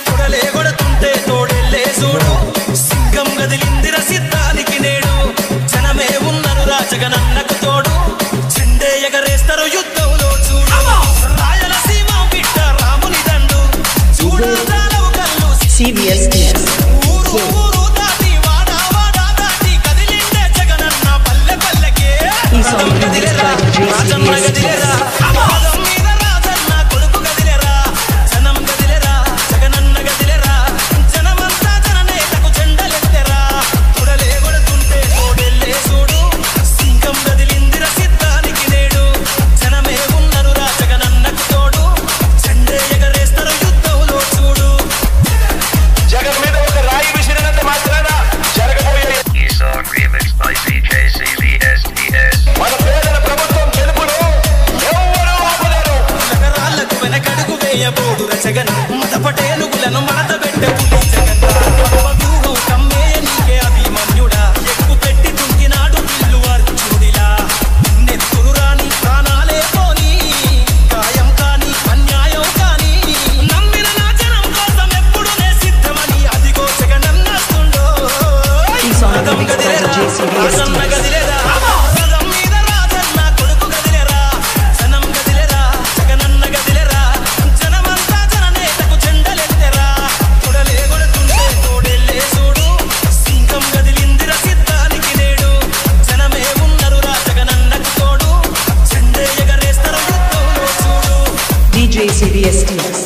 కొడలే కొడుతుంటే తోడెల్లే చూడు సింగం గదిలిందిర సిద్ధానికి నేడు జనమే ఉన్నరు రాజగనన్నకు తోడు చెండే ఎగరేస్తారు యుద్ధంలో చూడు రాయలసీమ బిడ్డ రాముని దండు చూడాలవు కళ్ళు CBSTS ఊరు దాటి వాడా దాటి కదిలిండే జగనన్న పల్లె పల్లెకే గదిలేరా రాజన్న గదిలేరా జగన్ మత పటేలుగులను మడత పెట్టే జగన్ కమ్మేయ నీకే అభిమన్యుడా ఎక్కు పెట్టి తుంగినాడు ఇల్లు అర్జునుడిలా నెత్తురు రాని ప్రాణాలే పోని గాయం కాని అన్యాయం కాని నమ్మిన నా జనం కోసం ఎప్పుడు నే సిద్ధమని అదిగో జగన్ అన్నస్తుండో గదిలేరా CBSTS